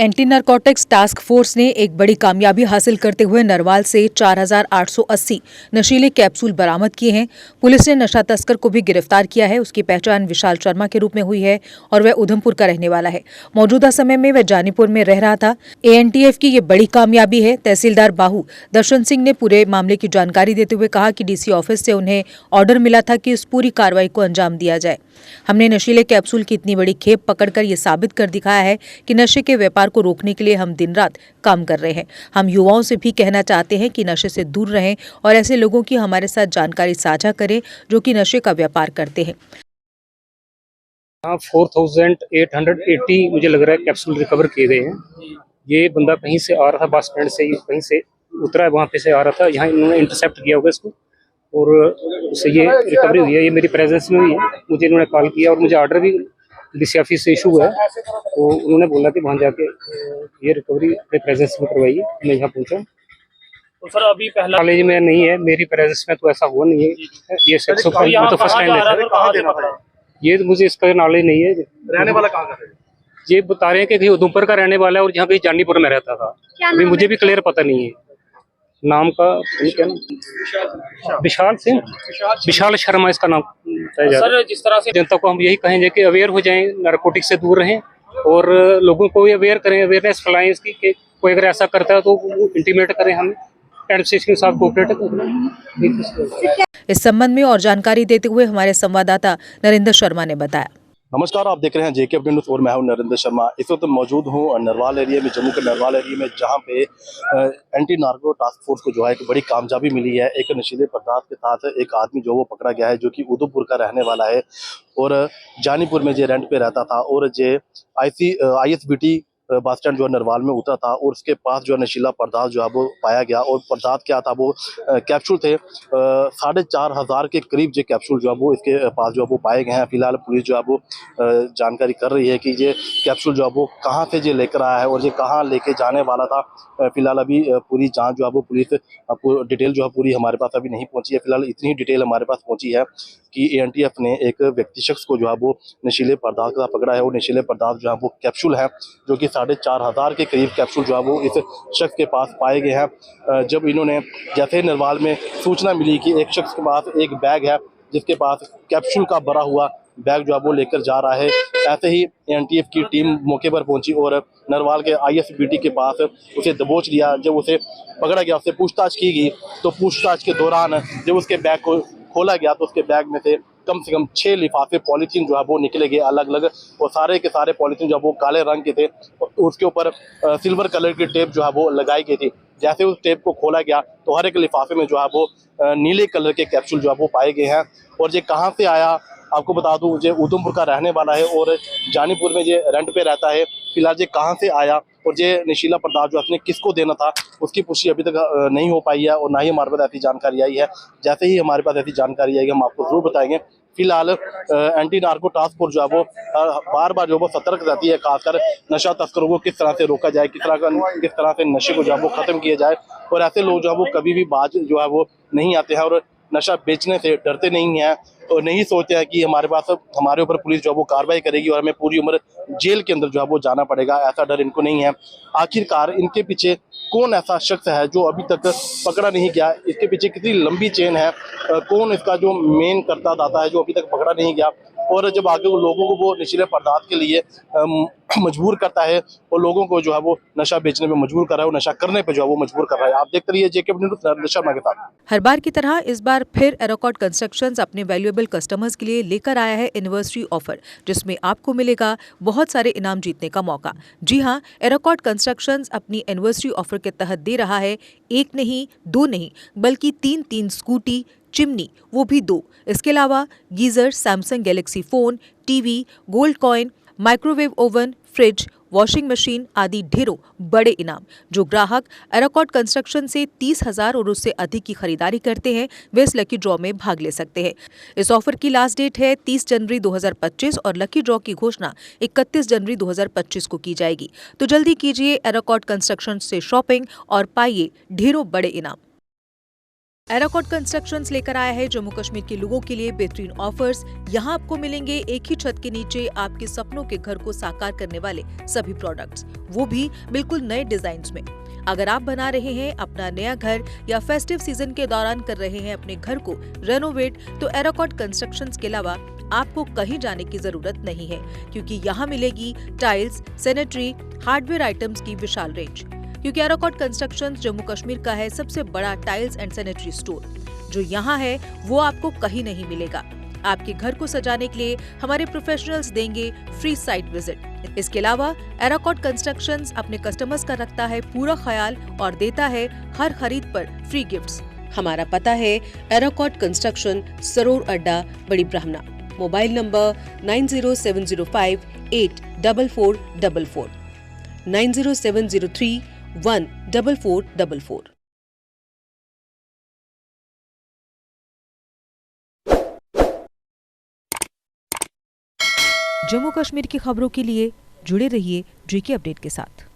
Anti narcotics task force ने एक बड़ी कामयाबी हासिल करते हुए नरवाल से 4,880 नशीले कैप्सूल बरामद किए हैं। पुलिस ने नशा तस्कर को भी गिरफ्तार किया है। उसकी पहचान विशाल शर्मा के रूप में हुई है और वह उधमपुर का रहने वाला है। मौजूदा समय में वह जानीपुर में रह रहा था। एएनटीएफ की ये बड़ी कामयाबी है। तहसीलदार बाहू दर्शन सिंह ने पूरे मामले की जानकारी देते हुए कहा कि डीसी ऑफिस से उन्हें ऑर्डर मिला था कि इस पूरी कार्रवाई को अंजाम दिया जाए। हमने नशीले कैप्सूल की इतनी बड़ी खेप पकड़कर ये साबित कर दिखाया है कि नशे के व्यापार को रोकने के लिए हम दिन रात काम कर रहे हैं। हम युवाओं से भी कहना चाहते हैं कि नशे से दूर रहें और ऐसे लोगों की हमारे साथ जानकारी साझा करें जो कि नशे का व्यापार करते हैं। 4880 मुझे लग रहा है कैप्सूल रिकवर किए गए हैं। ये बंदा कहीं से आ रहा था, बस स्टैंड से कहीं से उतरा है, वहाँ पे से आ रहा था। यहाँ इन्होंने इंटरसेप्ट किया होगा इसको और उससे ये रिकवरी हुई है। ये मेरी प्रेजेंस में हुई है। मुझे इन्होंने कॉल किया और मुझे ऑर्डर भी डीसी ऑफिस से इशू हुआ है, तो उन्होंने बोला कि वहाँ जाके ये रिकवरी अपने प्रेजेंस में करवाइए। मैं यहाँ पहुँचा। तो सर अभी पहला कॉलेज में नहीं है, मेरी प्रेजेंस में तो ऐसा हुआ नहीं है। ये सेक्स तो फर्स्ट टाइम देखा है। ये तो मुझे इसका नॉलेज नहीं है। रहने वाला कहाँ का है? ये बता रहे हैं कि कहीं उधमपुर का रहने वाला है और यहाँ कहीं जानीपुर में रहता था। अभी मुझे भी क्लियर पता नहीं है नाम का। क्या नाम? विशाल सिंह, विशाल शर्मा इसका नाम। सर जिस तरह से जनता को हम यही कहेंगे कि अवेयर हो जाएं, नारकोटिक से दूर रहें और लोगों को भी अवेयर करें, अवेयरनेस फैलाएं इसकी कि कोई अगर ऐसा करता है तो इंटीमेट करें, हमें एडमिनिस्ट्रेशन के साथ कोऑपरेट करें। इस संबंध में और जानकारी देते हुए हमारे संवाददाता नरेंद्र शर्मा ने बताया। नमस्कार, आप देख रहे हैं जेके अपडेट न्यूज़ और मैं हूं नरेंद्र शर्मा। इस वक्त मौजूद हूं नरवाल एरिया में, जम्मू के नरवाल एरिया में, जहां पे एंटी नार्को टास्क फोर्स को जो है एक बड़ी कामयाबी मिली है। एक नशीले पदार्थ के साथ एक आदमी जो वो पकड़ा गया है, जो कि उधमपुर का रहने वाला है और जानीपुर में जे रेंट पे रहता था और जे ISBT बस स्टैंड जो है नरवाल में उतरा था और उसके पास जो है नशीला पदार्थ जो है वो पाया गया। और पदार्थ क्या था, वो कैप्सूल थे। 4,500 के करीब जो कैप्सूल जो है वो इसके पास जो है वो पाए गए हैं। फिलहाल पुलिस जो है वो जानकारी कर रही है कि ये कैप्सूल जो है वो कहाँ से ये लेकर आया है और ये कहाँ लेके जाने वाला था। फिलहाल अभी पूरी जांच जो है वो पुलिस डिटेल जो है पूरी हमारे पास अभी नहीं पहुंची है। फिलहाल इतनी डिटेल हमारे पास पहुंची है कि एएनटीएफ ने एक व्यक्ति शख्स को जो है वो नशीले पदार्थ का पकड़ा है और नशीले पदार्थ जो है वो कैप्सूल है, जो कि 4,500 के करीब कैप्सूल जो है वो इस शख्स के पास पाए गए हैं। जब इन्होंने जैसे नरवाल में सूचना मिली कि एक शख्स के पास एक बैग है जिसके पास कैप्सूल का भरा हुआ बैग जो है वो लेकर जा रहा है, ऐसे ही एएनटीएफ की टीम मौके पर पहुंची और नरवाल के ISBT के पास उसे दबोच लिया। जब उसे पकड़ा गया, उससे पूछताछ की गई, तो पूछताछ के दौरान जब उसके बैग को खोला गया तो उसके बैग में से कम 6 लिफाफे पॉलीथीन जो है वो निकले गए अलग अलग, और सारे के सारे पॉलीथीन जो है वो काले रंग के थे और उसके ऊपर सिल्वर कलर की टेप जो है वो लगाई गई थी। जैसे उस टेप को खोला गया तो हर एक लिफाफे में जो है वो नीले कलर के कैप्सूल जो है वो पाए गए हैं। और ये कहाँ से आया, आपको बता दूं, ये उधमपुर का रहने वाला है और जानीपुर में ये रेंट पे रहता है। फिलहाल ये कहाँ से आया और ये नशीला पदार्थ जो अपने किसको देना था उसकी पुष्टि अभी तक नहीं हो पाई है और ना ही हमारे पास ऐसी जानकारी आई है। जैसे ही हमारे पास ऐसी जानकारी आएगी हम आपको जरूर बताएंगे। फिलहाल एंटी नार्को टास्क फोर्स जो है वो बार बार जो वो सतर्क रहती है, खासकर नशा तस्करों को किस तरह से रोका जाए, किस तरह से नशे को जो है वो खत्म किया जाए। और ऐसे लोग जो है वो कभी भी बाज जो है वो नहीं आते हैं और नशा बेचने से डरते नहीं हैं और नहीं सोचते हैं कि हमारे ऊपर पुलिस जो है वो कार्रवाई करेगी और हमें पूरी उम्र जेल के अंदर जो है वो जाना पड़ेगा। ऐसा डर इनको नहीं है। आखिरकार इनके पीछे कौन ऐसा शख्स है जो अभी तक पकड़ा नहीं गया, इसके पीछे कितनी लंबी चेन है, कौन इसका जो मेन करता दाता है जो अभी तक पकड़ा नहीं गया, और जब आगे वो लोगों को वो नशीले पदार्थ के लिए मजबूर करता है और लोगों को जो है वो नशा बेचने पे मजबूर कर रहा है और नशा करने पे जो है वो मजबूर कर रहा है। आप देखते रहिए जेके अपडेट न्यूज़ शर्मा के साथ। हर बार की तरह इस बार फिर एरोकॉट कंस्ट्रक्शंस अपने वैल्यूएबल कस्टमर्स के लिए लेकर आया है एनिवर्सरी ऑफर, जिसमें आपको मिलेगा बहुत सारे इनाम जीतने का मौका। जी हां, एरोकॉट कंस्ट्रक्शंस अपनी एनिवर्सरी ऑफर के तहत दे रहा है 1 नहीं 2 नहीं बल्कि 3 स्कूटी, चिमनी, वो भी 2। इसके अलावा geyser, Samsung Galaxy phone, TV, gold coin, microwave oven, fridge, washing machine आदि ढेरों बड़े इनाम। जो ग्राहक एरोकॉट कंस्ट्रक्शन से 30,000 और उससे अधिक की खरीदारी करते हैं वे इस लकी ड्रॉ में भाग ले सकते हैं। इस ऑफर की लास्ट डेट है 30 जनवरी 2025 और लकी ड्रॉ की घोषणा 31 जनवरी 2025 को की जाएगी। तो जल्दी कीजिए एरोकॉट कंस्ट्रक्शन से शॉपिंग और पाइए ढेरों बड़े इनाम। एराकॉट कंस्ट्रक्शंस लेकर आया है जम्मू कश्मीर के लोगों के लिए बेहतरीन ऑफर्स। यहाँ आपको मिलेंगे एक ही छत के नीचे आपके सपनों के घर को साकार करने वाले सभी प्रोडक्ट्स, वो भी बिल्कुल नए डिजाइन में। अगर आप बना रहे हैं अपना नया घर या फेस्टिव सीजन के दौरान कर रहे हैं अपने घर को रेनोवेट, तो एराकॉट कंस्ट्रक्शंस के अलावा आपको कहीं जाने की जरूरत नहीं है, क्योंकि यहाँ मिलेगी टाइल्स, सैनिटरी, हार्डवेयर आइटम्स की विशाल रेंज। क्योंकि एराकॉट कंस्ट्रक्शंस जम्मू कश्मीर का है सबसे बड़ा टाइल्स एंड सैनिटरी स्टोर, जो यहाँ है वो आपको कहीं नहीं मिलेगा। आपके घर को सजाने के लिए हमारे प्रोफेशनल्स देंगे फ्री साइट विजिट। इसके अलावा एराकॉट कंस्ट्रक्शंस अपने कस्टमर्स का रखता है पूरा ख्याल और देता है हर खरीद पर फ्री गिफ्ट्स। हमारा पता है एराकॉट कंस्ट्रक्शन, सरोर अड्डा, बड़ी ब्राह्मणा। Mobile number 9070584444, 9070314444। जम्मू कश्मीर की खबरों के लिए जुड़े रहिए JK अपडेट के साथ।